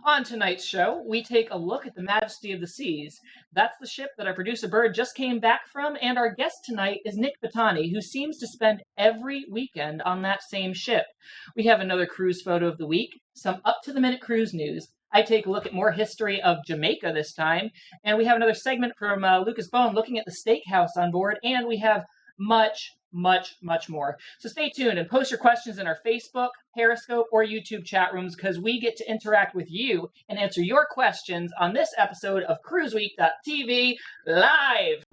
On tonight's show, we take a look at the Majesty of the Seas. That's the ship that our producer Bird just came back from, and our guest tonight is Nick Batani, who seems to spend every weekend on that same ship. We have another cruise photo of the week, some up-to-the-minute cruise news. I take a look at more history of Jamaica this time, and we have another segment from Lucas Bone looking at the Steakhouse on board, and we have much more. So stay tuned and post your questions in our Facebook, Periscope, or YouTube chat rooms because we get to interact with you and answer your questions on this episode of CruiseWeek.tv Live.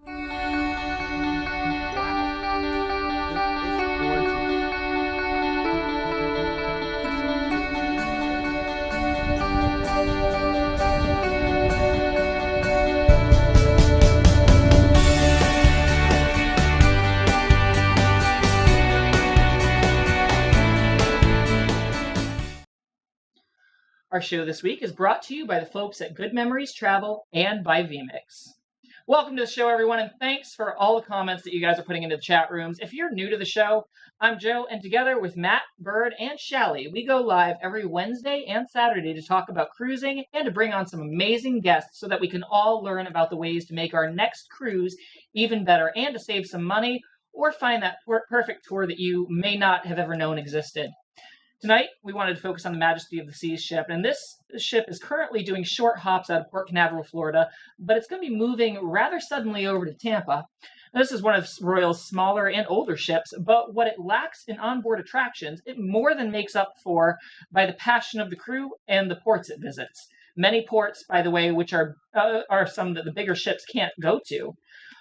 Our show this week is brought to you by the folks at Good Memories Travel and by vMix. Welcome to the show, everyone, and thanks for all the comments that you guys are putting into the chat rooms. If you're new to the show, I'm Joe, and together with Matt, Bird, and Shally, we go live every Wednesday and Saturday to talk about cruising and to bring on some amazing guests so that we can all learn about the ways to make our next cruise even better and to save some money or find that perfect tour that you may not have ever known existed. Tonight, we wanted to focus on the Majesty of the Seas ship, and this ship is currently doing short hops out of Port Canaveral, Florida, but it's going to be moving rather suddenly over to Tampa. Now, this is one of Royal's smaller and older ships, but what it lacks in onboard attractions, it more than makes up for by the passion of the crew and the ports it visits. Many ports, by the way, which are some that the bigger ships can't go to.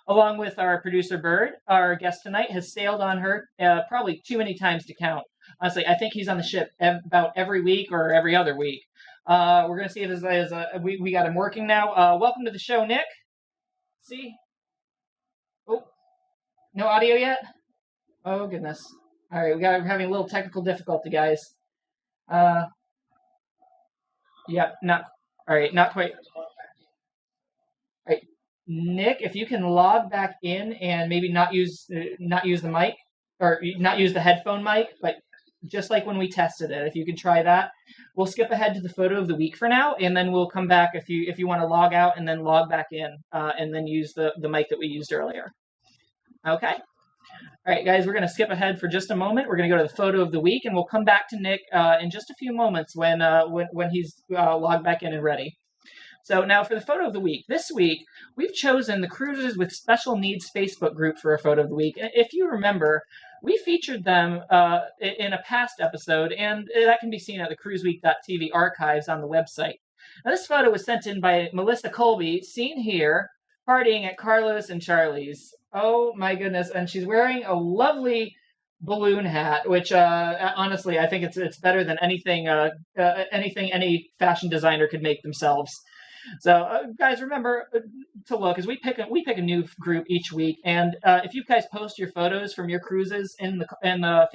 Along with our producer Bird, our guest tonight has sailed on her probably too many times to count. Honestly, I think he's on the ship about every week or every other week. We're going to see if we got him working now. Welcome to the show, Nick. See? Oh, no audio yet? Oh, goodness. All right, we're having a little technical difficulty, guys. Yeah, not quite. All right, Nick, if you can log back in and maybe not use the mic or not use the headphone mic, but just like when we tested it, if you could try that. We'll skip ahead to the photo of the week for now, and then we'll come back if you want to log out and then log back in, and then use the mic that we used earlier. Okay. All right, guys, we're going to skip ahead for just a moment. We're going to go to the photo of the week, and we'll come back to Nick in just a few moments when he's logged back in and ready. So now for the photo of the week. This week, we've chosen the Cruisers with Special Needs Facebook group for a photo of the week. If you remember, we featured them in a past episode, and that can be seen at the CruiseWeek.tv archives on the website. Now, this photo was sent in by Melissa Colby, seen here, partying at Carlos and Charlie's. Oh, my goodness. And she's wearing a lovely balloon hat, which honestly, I think it's better than anything any fashion designer could make themselves. So, guys, remember to look as we pick a new group each week, and if you guys post your photos from your cruises in the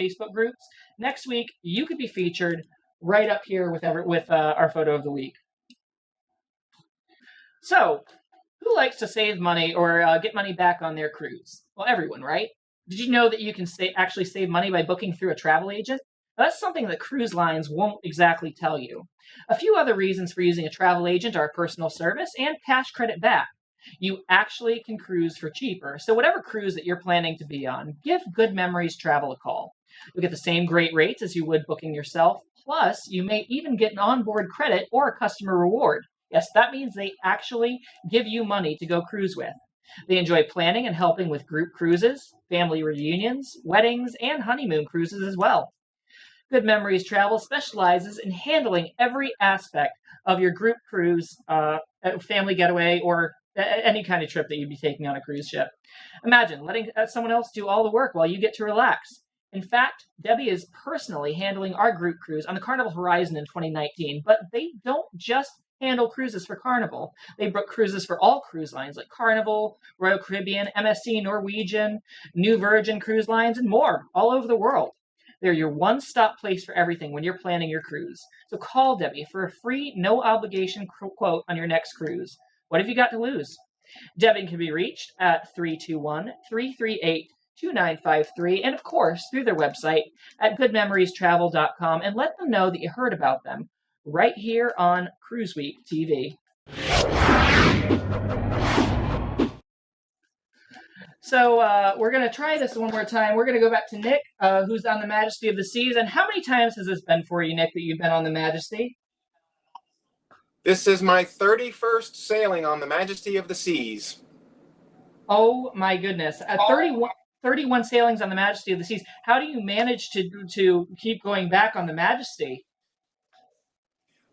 Facebook groups, next week you could be featured right up here with our photo of the week. So, who likes to save money or get money back on their cruise? Well, everyone, right? Did you know that you can actually save money by booking through a travel agent? That's something that cruise lines won't exactly tell you. A few other reasons for using a travel agent are personal service and cash credit back. You actually can cruise for cheaper. So whatever cruise that you're planning to be on, give Good Memories Travel a call. You'll get the same great rates as you would booking yourself. Plus, you may even get an onboard credit or a customer reward. Yes, that means they actually give you money to go cruise with. They enjoy planning and helping with group cruises, family reunions, weddings, and honeymoon cruises as well. Good Memories Travel specializes in handling every aspect of your group cruise, family getaway, or any kind of trip that you'd be taking on a cruise ship. Imagine letting someone else do all the work while you get to relax. In fact, Debbie is personally handling our group cruise on the Carnival Horizon in 2019, but they don't just handle cruises for Carnival. They book cruises for all cruise lines like Carnival, Royal Caribbean, MSC, Norwegian, New Virgin Cruise Lines, and more all over the world. They're your one-stop place for everything when you're planning your cruise. So call Debbie for a free, no-obligation quote on your next cruise. What have you got to lose? Debbie can be reached at 321-338-2953, and of course, through their website at goodmemoriestravel.com, and let them know that you heard about them. right here on Cruise Week TV. So we're going to try this one more time. We're going to go back to Nick, who's on the Majesty of the Seas. And how many times has this been for you, Nick, that you've been on the Majesty? This is my 31st sailing on the Majesty of the Seas. Oh, my goodness. 31 sailings on the Majesty of the Seas. How do you manage to keep going back on the Majesty?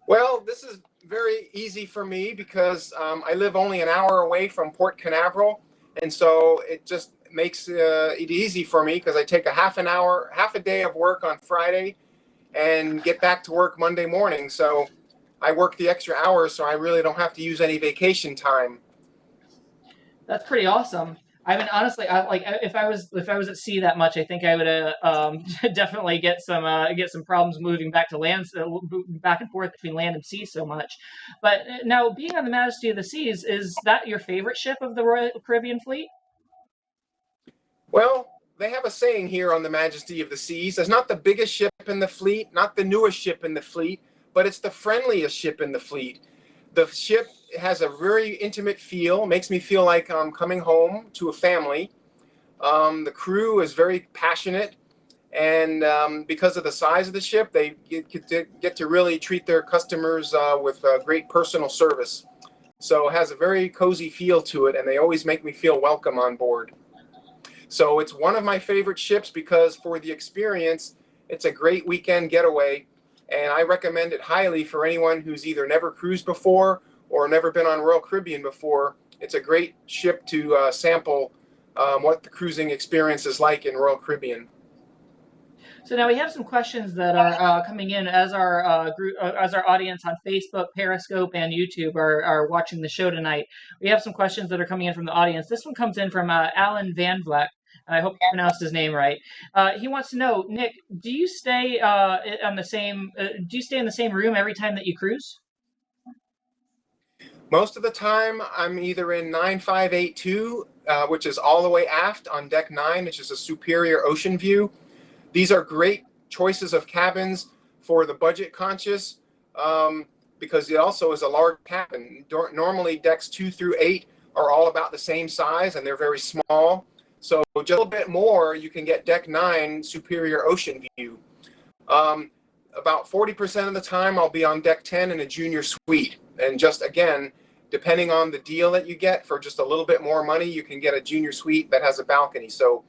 Well, this is very easy for me because I live only an hour away from Port Canaveral. And so it just makes it easy for me because I take a half a day of work on Friday and get back to work Monday morning. So I work the extra hours, so I really don't have to use any vacation time. That's pretty awesome. I mean, honestly, if I was at sea that much, I think I would definitely get some problems moving back to land, back and forth between land and sea so much. But now, being on the Majesty of the Seas, is that your favorite ship of the Royal Caribbean fleet? Well, they have a saying here on the Majesty of the Seas. It's not the biggest ship in the fleet, not the newest ship in the fleet, but it's the friendliest ship in the fleet. The ship has a very intimate feel, makes me feel like I'm coming home to a family. The crew is very passionate, and because of the size of the ship, they get to really treat their customers with great personal service. So it has a very cozy feel to it, and they always make me feel welcome on board. So it's one of my favorite ships because for the experience, it's a great weekend getaway. And I recommend it highly for anyone who's either never cruised before or never been on Royal Caribbean before. It's a great ship to sample what the cruising experience is like in Royal Caribbean. So now we have some questions that are coming in as our audience on Facebook, Periscope, and YouTube are watching the show tonight. We have some questions that are coming in from the audience. This one comes in from Alan Van Vleck. I hope I pronounced his name right. He wants to know, Nick, do you stay in the same room every time that you cruise? Most of the time, I'm either in 9582, which is all the way aft on deck 9, which is a superior ocean view. These are great choices of cabins for the budget conscious because it also is a large cabin. Normally, decks 2 through 8 are all about the same size, and they're very small. So just a little bit more, you can get deck 9 superior ocean view. About 40% of the time, I'll be on deck 10 in a junior suite. And just again, depending on the deal that you get, for just a little bit more money, you can get a junior suite that has a balcony. So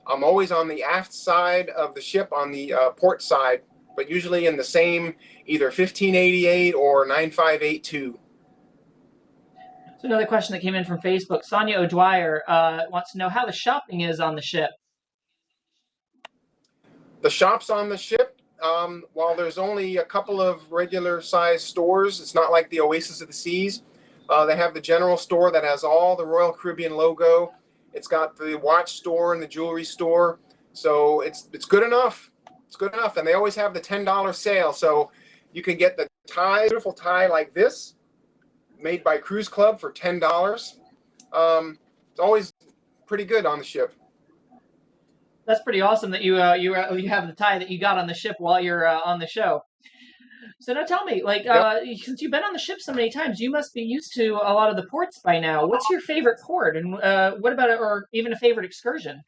I'm always on the aft side of the ship, on the port side, but usually in the same either 1588 or 9582. So another question that came in from Facebook, Sonia O'Dwyer wants to know how the shopping is on the ship. The shops on the ship, while there's only a couple of regular size stores, it's not like the Oasis of the Seas. They have the general store that has all the Royal Caribbean logo. It's got the watch store and the jewelry store. So it's good enough. It's good enough. And they always have the $10 sale. So you can get the tie, beautiful tie like this, made by Cruise Club for $10. It's always pretty good on the ship. That's pretty awesome that you have the tie that you got on the ship while you're on the show. So now tell me, since you've been on the ship so many times, you must be used to a lot of the ports by now. What's your favorite port, and what about or even a favorite excursion?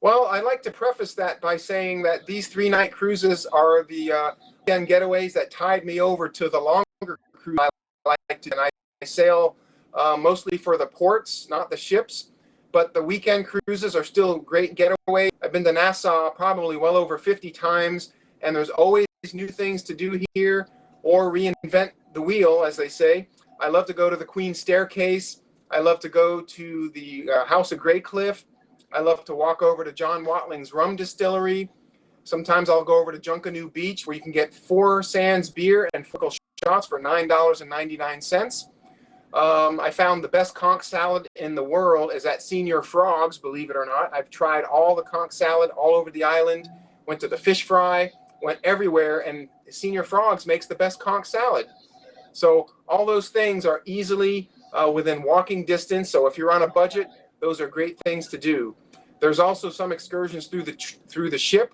Well, I like to preface that by saying that these 3-night cruises are the weekend getaways that tied me over to the longer cruise I like to. And I sail mostly for the ports, not the ships. But the weekend cruises are still great getaway. I've been to Nassau probably well over 50 times, and there's always new things to do here or reinvent the wheel, as they say. I love to go to the Queen's Staircase. I love to go to the House of Greycliff. I love to walk over to John Watling's rum distillery. Sometimes I'll go over to Junkanoo Beach, where you can get 4 Sands beer and 4 shots for $9.99. I found the best conch salad in the world is at Senior Frogs, believe it or not. I've tried all the conch salad all over the island, went to the fish fry, went everywhere, and Senior Frogs makes the best conch salad. So all those things are easily within walking distance. So if you're on a budget, those are great things to do. There's also some excursions through the ship.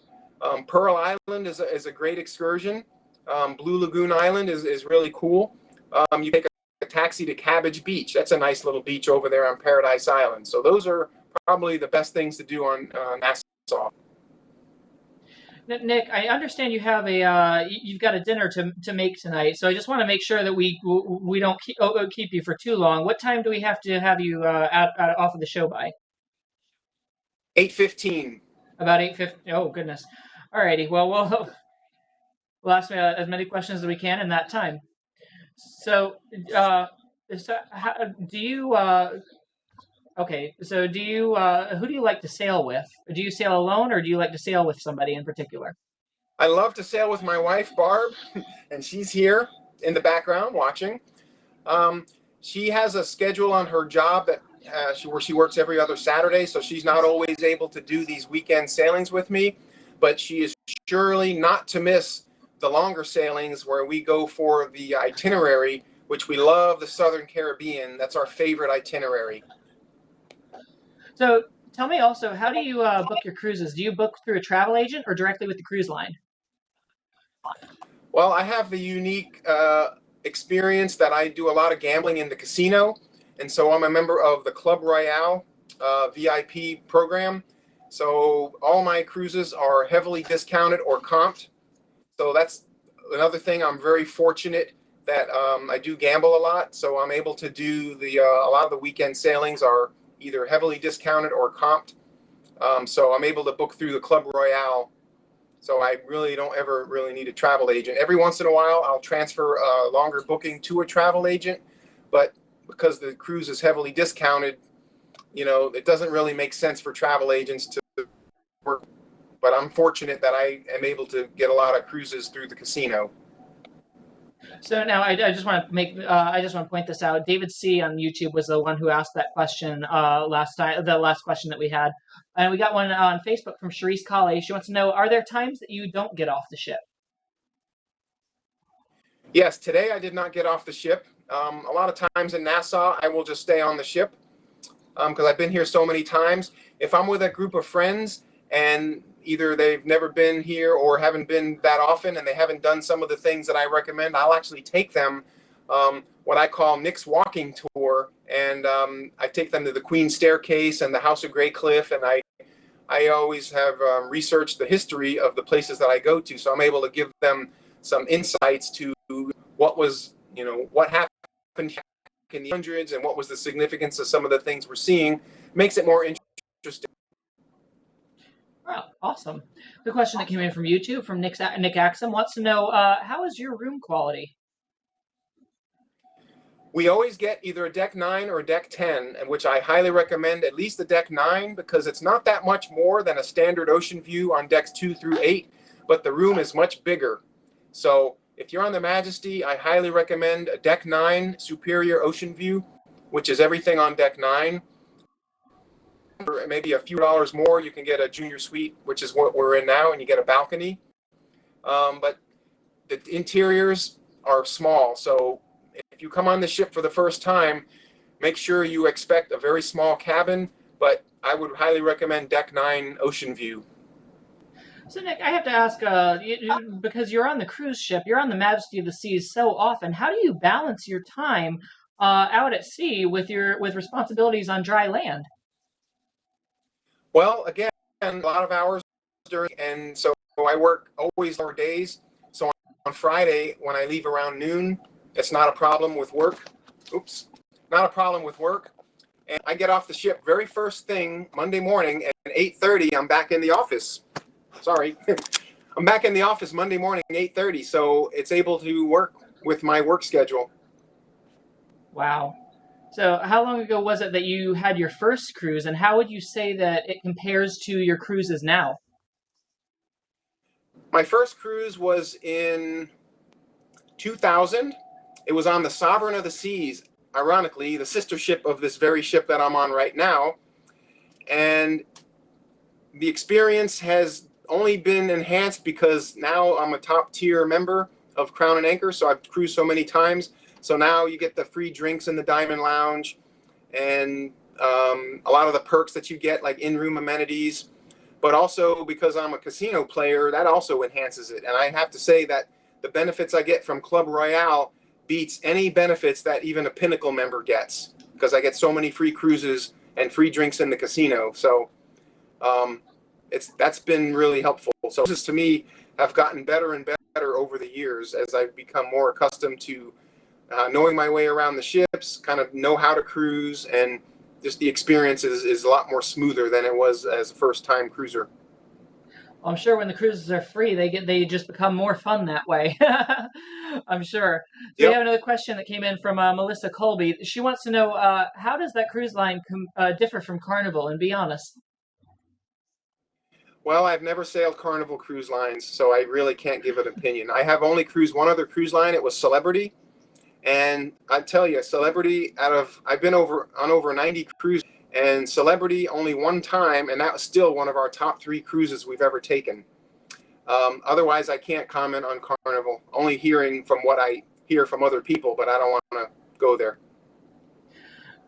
Pearl Island is a great excursion. Blue Lagoon Island is really cool. You take a taxi to Cabbage Beach. That's a nice little beach over there on Paradise Island. So those are probably the best things to do on Nassau. Nick, I understand you have you've got a dinner to make tonight, so I just want to make sure that we don't keep you for too long. What time do we have to have you off of the show by? 8:15. About 8:50. Oh goodness. Alrighty. Well, we'll ask as many questions as we can in that time. So, do you? Okay. So, do you? Who do you like to sail with? Do you sail alone, or do you like to sail with somebody in particular? I love to sail with my wife, Barb, and she's here in the background watching. She has a schedule on her job that where she works every other Saturday, so she's not always able to do these weekend sailings with me, but she is surely not to miss the longer sailings where we go for the itinerary, which we love, the Southern Caribbean. That's our favorite itinerary. So tell me also, how do you book your cruises? Do you book through a travel agent or directly with the cruise line? Well, I have the unique experience that I do a lot of gambling in the casino, and so I'm a member of the Club Royale VIP program. So all my cruises are heavily discounted or comped. So that's another thing. I'm very fortunate that I do gamble a lot, so I'm able to do a lot of the weekend sailings are either heavily discounted or comped. So I'm able to book through the Club Royale. So I really don't ever really need a travel agent. Every once in a while, I'll transfer a longer booking to a travel agent, but because the cruise is heavily discounted, it doesn't really make sense for travel agents to work. But I'm fortunate that I am able to get a lot of cruises through the casino. So now I just want to point this out. David C on YouTube was the one who asked that question last time, the last question that we had, and we got one on Facebook from Charisse Colley. She wants to know: are there times that you don't get off the ship? Yes, today I did not get off the ship. A lot of times in Nassau, I will just stay on the ship because I've been here so many times. If I'm with a group of friends and either they've never been here or haven't been that often and they haven't done some of the things that I recommend, I'll actually take them what I call Nick's walking tour, and I take them to the Queen's Staircase and the House of Grey Cliff, and I always have researched the history of the places that I go to, so I'm able to give them some insights to what was, what happened in the hundreds and what was the significance of some of the things we're seeing. Makes it more interesting. Oh, awesome. The question that came in from YouTube from Nick Axum wants to know, how is your room quality? We always get either a deck 9 or a deck 10, and which I highly recommend at least a deck 9 because it's not that much more than a standard ocean view on decks 2 through 8, but the room is much bigger. So if you're on the Majesty, I highly recommend a deck 9 superior ocean view, which is everything on deck 9. For maybe a few dollars more, you can get a junior suite, which is what we're in now, and you get a balcony. But the interiors are small, so if you come on the ship for the first time, make sure you expect a very small cabin, but I would highly recommend deck 9 ocean view. So Nick, I have to ask, because you're on the cruise ship, you're on the Majesty of the Seas so often, how do you balance your time out at sea with responsibilities on dry land? Well, again, a lot of hours and so I work always lower days. So on Friday, when I leave around noon, it's not a problem with work. Not a problem with work. And I get off the ship very first thing Monday morning at 8:30. I'm back in the office. Sorry, I'm back in the office Monday morning, 8:30. So it's able to work with my work schedule. Wow. So how long ago was it that you had your first cruise, and how would you say that it compares to your cruises now? My first cruise was in 2000. It was on the Sovereign of the Seas, ironically, the sister ship of this very ship that I'm on right now. And the experience has only been enhanced because now I'm a top tier member of Crown and Anchor, so I've cruised so many times. So now you get the free drinks in the Diamond Lounge and a lot of the perks that you get, like in-room amenities. But also because I'm a casino player, that also enhances it. And I have to say that the benefits I get from Club Royale beats any benefits that even a Pinnacle member gets, because I get so many free cruises and free drinks in the casino. So that's been really helpful. So cruises to me have gotten better and better over the years as I've become more accustomed to knowing my way around the ships, kind of know how to cruise, and just the experience is a lot more smoother than it was as a first-time cruiser. I'm sure when the cruises are free, they just become more fun that way. I'm sure. So Yep. we have another question that came in from Melissa Colby. She wants to know, how does that cruise line differ from Carnival? And be honest. Well, I've never sailed Carnival cruise lines, so I really can't give an opinion. I have only cruised one other cruise line. It was Celebrity. And I tell you, Celebrity, I've been on over 90 cruises, and Celebrity only one time, and that was still one of our top 3 cruises we've ever taken. Otherwise, I can't comment on Carnival, only hearing from what I hear from other people, but I don't want to go there.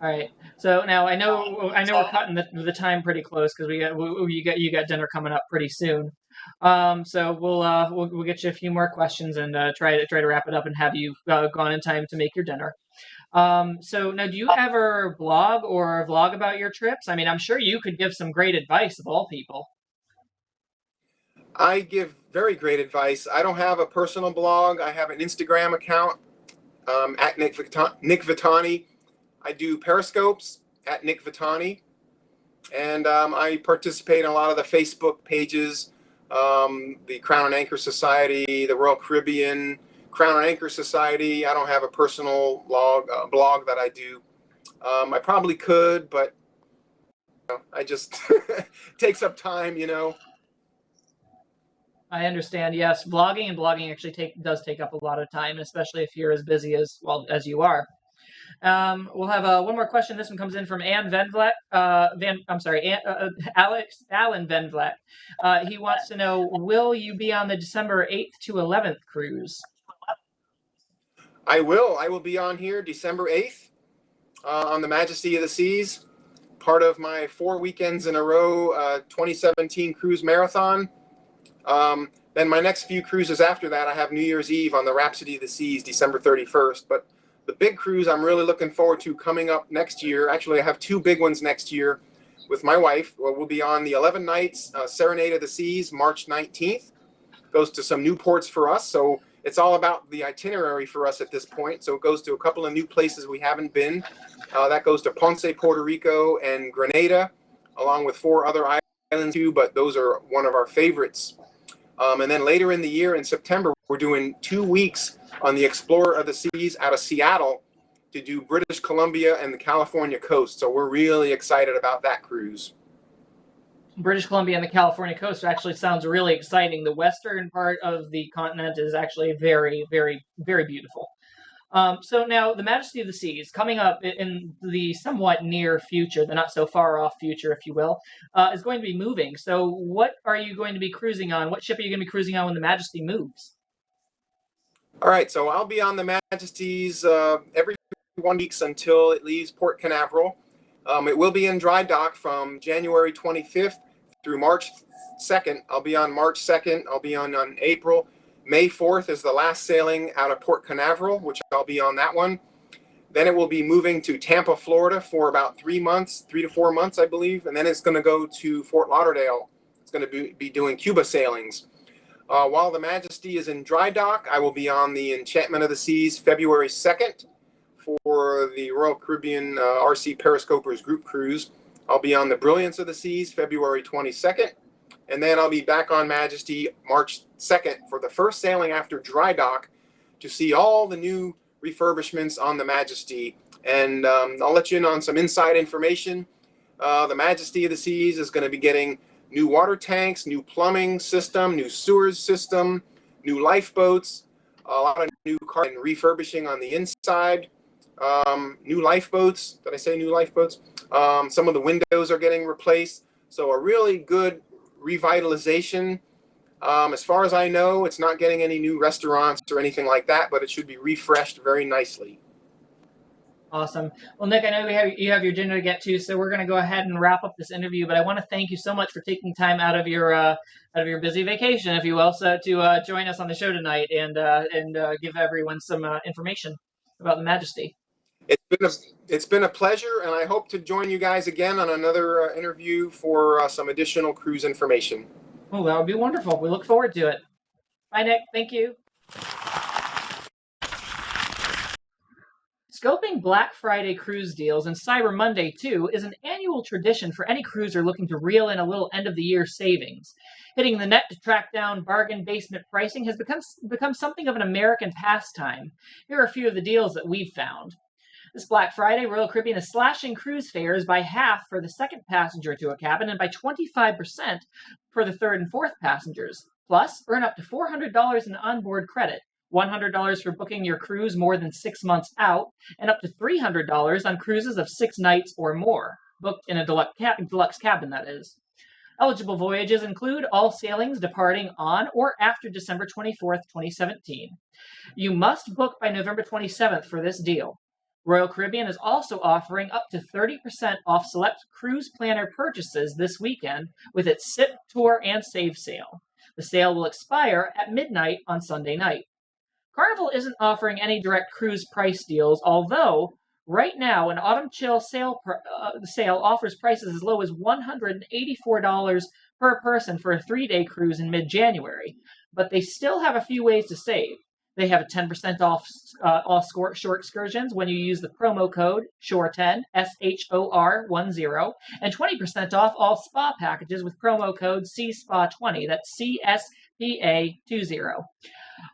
All right. So now I know we're cutting the time pretty close because you got dinner coming up pretty soon. So we'll get you a few more questions and try to wrap it up and have you gone in time to make your dinner. So now, do you ever blog or vlog about your trips? I mean, I'm sure you could give some great advice of all people. I give very great advice. I don't have a personal blog. I have an Instagram account at Nick Vitani. I do Periscopes at Nick Vitani, and I participate in a lot of the Facebook pages, the Crown and Anchor Society, the Royal Caribbean, Crown and Anchor Society. I don't have a personal blog that I do. I probably could, but I just takes up time, I understand. Yes, blogging actually does take up a lot of time, especially if you're as busy as you are. We'll have one more question. This one comes in from Alan Van Vlat. He wants to know, will you be on the December 8th to 11th cruise? I will. I will be on here December 8th on the Majesty of the Seas, part of my 4 weekends in a row 2017 cruise marathon. Then my next few cruises after that, I have New Year's Eve on the Rhapsody of the Seas, December 31st. But the big cruise I'm really looking forward to coming up next year. Actually, I have 2 big ones next year with my wife. We'll be on the 11 Nights Serenade of the Seas, March 19th. Goes to some new ports for us, so it's all about the itinerary for us at this point. So it goes to a couple of new places we haven't been. That goes to Ponce, Puerto Rico, and Grenada, along with 4 other islands too, but those are one of our favorites. And then later in the year, in September, we're doing 2 weeks on the Explorer of the Seas out of Seattle to do British Columbia and the California coast. So we're really excited about that cruise. British Columbia and the California coast actually sounds really exciting. The western part of the continent is actually very, very, very beautiful. So now the Majesty of the Seas, coming up in the somewhat near future, the not so far off future, if you will, is going to be moving. So what are you going to be cruising on? What ship are you going to be cruising on when the Majesty moves? All right, so I'll be on the Majesty's every 1 week until it leaves Port Canaveral. It will be in dry dock from January 25th through March 2nd. I'll be on March 2nd. I'll be on April. May 4th is the last sailing out of Port Canaveral, which I'll be on that one. Then it will be moving to Tampa, Florida for about 3 months, 3 to 4 months, I believe. And then it's going to go to Fort Lauderdale. It's going to be doing Cuba sailings. While the Majesty is in dry dock, I will be on the Enchantment of the Seas February 2nd for the Royal Caribbean RC Periscopers group cruise. I'll be on the Brilliance of the Seas February 22nd. And then I'll be back on Majesty March 2nd for the first sailing after dry dock to see all the new refurbishments on the Majesty. And I'll let you in on some inside information. The Majesty of the Seas is going to be getting new water tanks, new plumbing system, new sewers system, new lifeboats, a lot of new car and refurbishing on the inside. New lifeboats. Did I say new lifeboats? Some of the windows are getting replaced. So a really good revitalization. As far as I know, it's not getting any new restaurants or anything like that, but it should be refreshed very nicely. Awesome. Well, Nick, I know you have your dinner to get to, so we're going to go ahead and wrap up this interview. But I want to thank you so much for taking time out of your busy vacation, if you will, so to join us on the show tonight and give everyone some information about the Majesty. It's been a pleasure, and I hope to join you guys again on another interview for some additional cruise information. Oh, that would be wonderful. We look forward to it. Bye, Nick. Thank you. Scoping Black Friday cruise deals and Cyber Monday, too, is an annual tradition for any cruiser looking to reel in a little end-of-the-year savings. Hitting the net to track down bargain basement pricing has become something of an American pastime. Here are a few of the deals that we've found. This Black Friday, Royal Caribbean is slashing cruise fares by half for the second passenger to a cabin and by 25% for the third and fourth passengers. Plus, earn up to $400 in onboard credit. $100 for booking your cruise more than 6 months out, and up to $300 on cruises of 6 nights or more, booked in a deluxe cabin, that is. Eligible voyages include all sailings departing on or after December 24th, 2017. You must book by November 27th for this deal. Royal Caribbean is also offering up to 30% off select cruise planner purchases this weekend with its SIP, Tour, and Save sale. The sale will expire at midnight on Sunday night. Carnival isn't offering any direct cruise price deals, although right now an Autumn Chill sale offers prices as low as $184 per person for a 3-day cruise in mid-January. But they still have a few ways to save. They have a 10% off all shore excursions when you use the promo code SHORE10, SHOR10, and 20% off all spa packages with promo code CSPA20, that's CSPA20.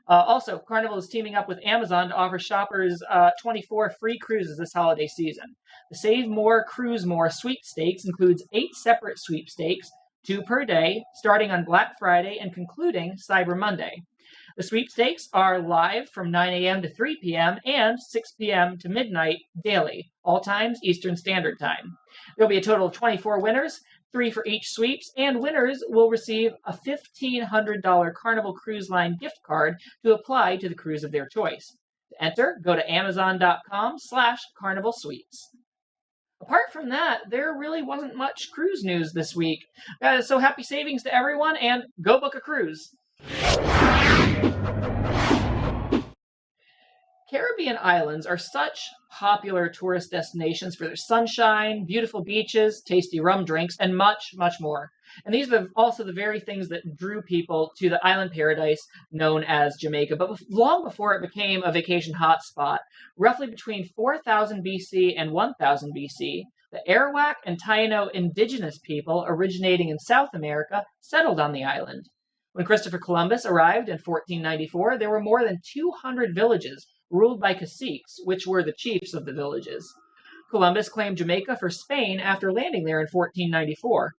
Also, Carnival is teaming up with Amazon to offer shoppers 24 free cruises this holiday season. The Save More, Cruise More sweepstakes includes 8 separate sweepstakes, 2 per day, starting on Black Friday and concluding Cyber Monday. The sweepstakes are live from 9 a.m. to 3 p.m. and 6 p.m. to midnight daily, all times Eastern Standard Time. There'll be a total of 24 winners, 3 for each sweeps, and winners will receive a $1,500 Carnival Cruise Line gift card to apply to the cruise of their choice. To enter, go to amazon.com/Carnival Suites. Apart from that, there really wasn't much cruise news this week. So happy savings to everyone, and go book a cruise. Caribbean islands are such popular tourist destinations for their sunshine, beautiful beaches, tasty rum drinks, and much, much more. And these are also the very things that drew people to the island paradise known as Jamaica. But long before it became a vacation hotspot, roughly between 4000 BC and 1000 BC, the Arawak and Taino indigenous people originating in South America settled on the island. When Christopher Columbus arrived in 1494, there were more than 200 villages ruled by caciques, which were the chiefs of the villages. Columbus claimed Jamaica for Spain after landing there in 1494.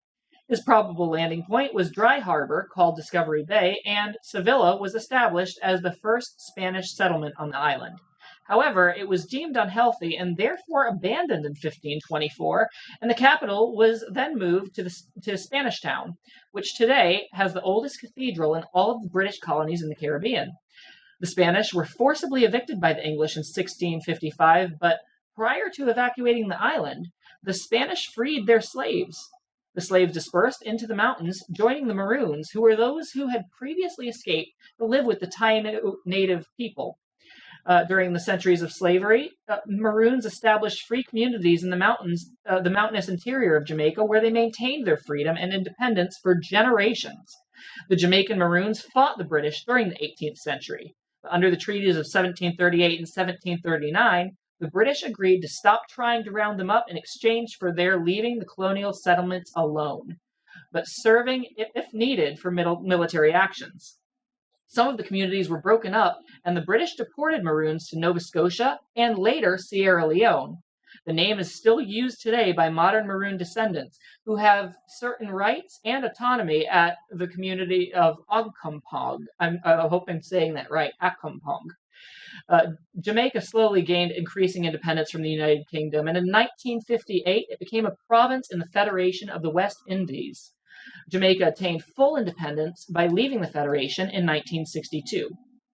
His probable landing point was Dry Harbor, called Discovery Bay, and Sevilla was established as the first Spanish settlement on the island. However, it was deemed unhealthy and therefore abandoned in 1524, and the capital was then moved to Spanish Town, which today has the oldest cathedral in all of the British colonies in the Caribbean. The Spanish were forcibly evicted by the English in 1655, but prior to evacuating the island, the Spanish freed their slaves. The slaves dispersed into the mountains, joining the Maroons, who were those who had previously escaped to live with the Taino native people. During the centuries of slavery, Maroons established free communities in the mountainous interior of Jamaica, where they maintained their freedom and independence for generations. The Jamaican Maroons fought the British during the 18th century. Under the treaties of 1738 and 1739, the British agreed to stop trying to round them up in exchange for their leaving the colonial settlements alone, but serving, if needed, for military actions. Some of the communities were broken up, and the British deported Maroons to Nova Scotia and later Sierra Leone. The name is still used today by modern Maroon descendants who have certain rights and autonomy at the community of Occompong. I hope I'm saying that right, Occompong. Jamaica slowly gained increasing independence from the United Kingdom, and in 1958 it became a province in the Federation of the West Indies. Jamaica attained full independence by leaving the Federation in 1962.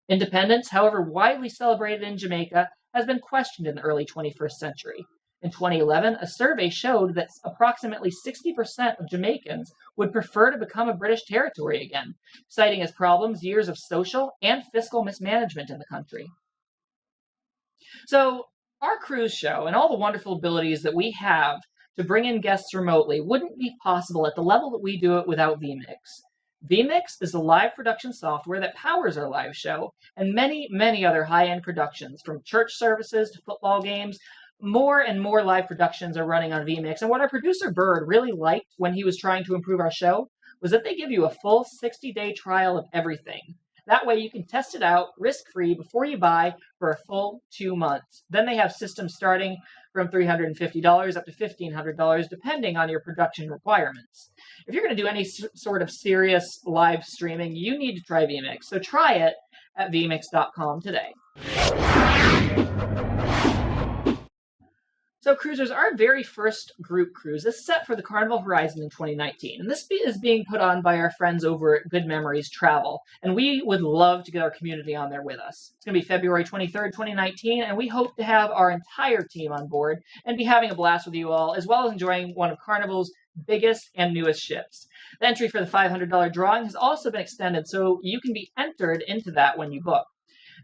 Independence, however widely celebrated in Jamaica, has been questioned in the early 21st century. In 2011, a survey showed that approximately 60% of Jamaicans would prefer to become a British territory again, citing as problems years of social and fiscal mismanagement in the country. So, our cruise show and all the wonderful abilities that we have to bring in guests remotely wouldn't be possible at the level that we do it without vMix. vMix is the live production software that powers our live show and many, many other high-end productions, from church services to football games. More and more live productions are running on vMix, and what our producer Bird really liked when he was trying to improve our show was that they give you a full 60-day trial of everything. That way you can test it out risk-free before you buy for a full 2 months. Then they have systems starting from $350 up to $1,500, depending on your production requirements. If you're going to do any sort of serious live streaming, you need to try vMix. So try it at vmix.com today. So cruisers, our very first group cruise is set for the Carnival Horizon in 2019. And this is being put on by our friends over at Good Memories Travel. And we would love to get our community on there with us. It's going to be February 23rd, 2019, and we hope to have our entire team on board and be having a blast with you all, as well as enjoying one of Carnival's biggest and newest ships. The entry for the $500 drawing has also been extended, so you can be entered into that when you book.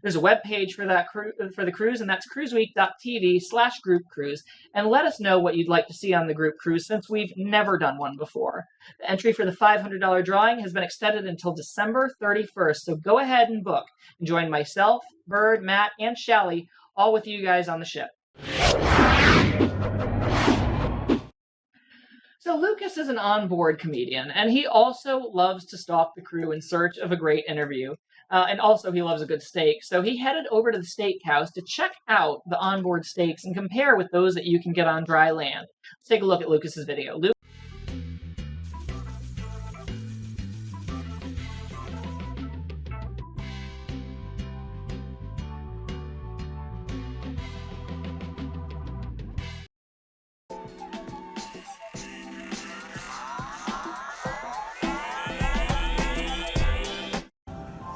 There's a web page for the cruise, and that's CruiseWeek.tv/group cruise. And let us know what you'd like to see on the group cruise, since we've never done one before. The entry for the $500 drawing has been extended until December 31st, so go ahead and book and join myself, Bird, Matt, and Shally, all with you guys on the ship. So Lucas is an onboard comedian, and he also loves to stalk the crew in search of a great interview. And also he loves a good steak. So he headed over to the Steakhouse to check out the onboard steaks and compare with those that you can get on dry land. Let's take a look at Lucas's video.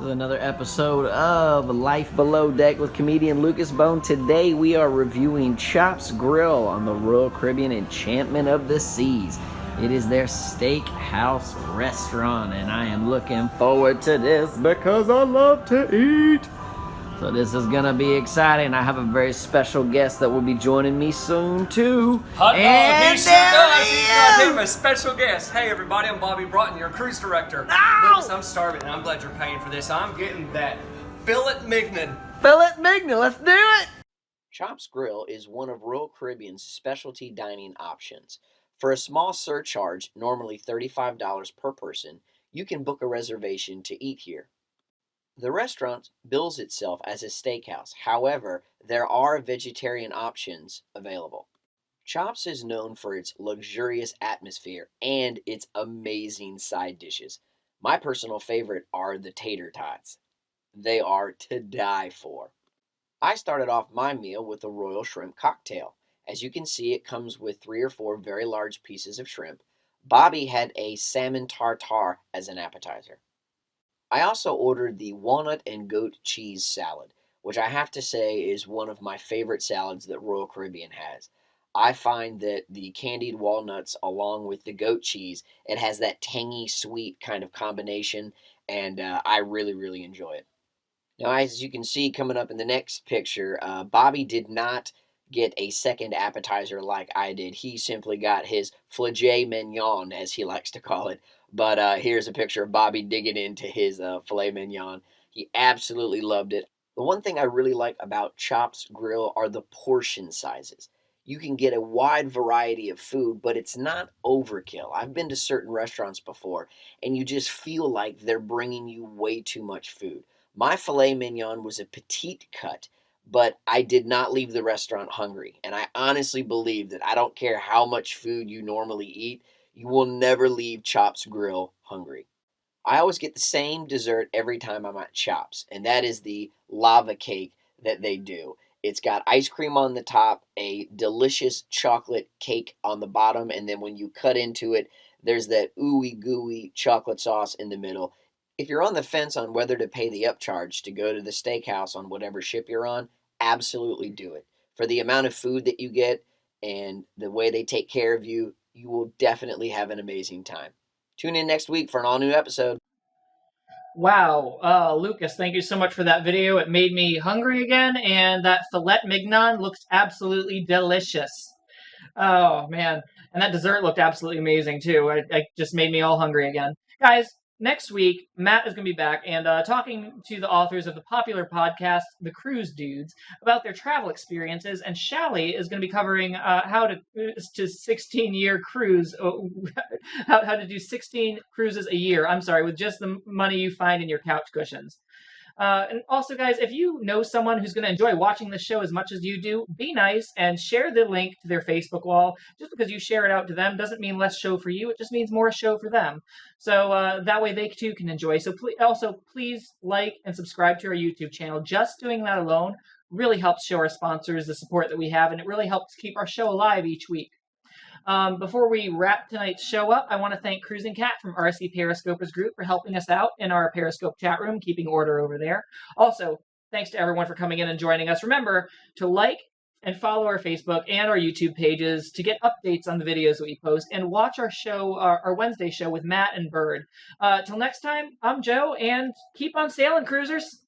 Another episode of Life Below Deck with comedian Lucas Bone. Today we are reviewing Chops Grill on the Royal Caribbean Enchantment of the Seas. It is their steakhouse restaurant, and I am looking forward to this because I love to eat. So this is gonna be exciting. I have a very special guest that will be joining me soon too. Hot dog, he sure does. He's got him a special guest. Hey everybody, I'm Bobby Broughton, your cruise director. No! Lucas, I'm starving and I'm glad you're paying for this. I'm getting that fillet mignon. Fillet mignon, let's do it! Chops Grill is one of Royal Caribbean's specialty dining options. For a small surcharge, normally $35 per person, you can book a reservation to eat here. The restaurant bills itself as a steakhouse. However, there are vegetarian options available. Chops is known for its luxurious atmosphere and its amazing side dishes. My personal favorite are the tater tots. They are to die for. I started off my meal with a royal shrimp cocktail. As you can see, it comes with 3 or 4 very large pieces of shrimp. Bobby had a salmon tartare as an appetizer. I also ordered the walnut and goat cheese salad, which I have to say is one of my favorite salads that Royal Caribbean has. I find that the candied walnuts along with the goat cheese, it has that tangy, sweet kind of combination, and I really, really enjoy it. Now, as you can see coming up in the next picture, Bobby did not get a second appetizer like I did. He simply got his filet mignon, as he likes to call it. But here's a picture of Bobby digging into his filet mignon. He absolutely loved it. The one thing I really like about Chops Grill are the portion sizes. You can get a wide variety of food, but it's not overkill. I've been to certain restaurants before, and you just feel like they're bringing you way too much food. My filet mignon was a petite cut, but I did not leave the restaurant hungry. And I honestly believe that I don't care how much food you normally eat, you will never leave Chops Grill hungry. I always get the same dessert every time I'm at Chops, and that is the lava cake that they do. It's got ice cream on the top, a delicious chocolate cake on the bottom, and then when you cut into it, there's that ooey gooey chocolate sauce in the middle. If you're on the fence on whether to pay the upcharge to go to the steakhouse on whatever ship you're on, absolutely do it. For the amount of food that you get and the way they take care of you, you will definitely have an amazing time. Tune in next week for an all-new episode. Wow, Lucas, thank you so much for that video. It made me hungry again, and that filet mignon looks absolutely delicious. Oh, man. And that dessert looked absolutely amazing, too. It just made me all hungry again. Guys, next week, Matt is going to be back and talking to the authors of the popular podcast, The Cruise Dudes, about their travel experiences. And Shally is going to be covering how to 16-year cruise, how to do 16 cruises a year, I'm sorry, with just the money you find in your couch cushions. And also, guys, if you know someone who's going to enjoy watching this show as much as you do, be nice and share the link to their Facebook wall. Just because you share it out to them doesn't mean less show for you. It just means more show for them. So that way they too can enjoy. So please like and subscribe to our YouTube channel. Just doing that alone really helps show our sponsors the support that we have, and it really helps keep our show alive each week. Before we wrap tonight's show up, I want to thank Cruising Cat from RC Periscopers Group for helping us out in our Periscope chat room, keeping order over there. Also, thanks to everyone for coming in and joining us. Remember to like and follow our Facebook and our YouTube pages to get updates on the videos that we post, and watch our show, our Wednesday show with Matt and Bird. Till next time, I'm Joe, and keep on sailing, cruisers.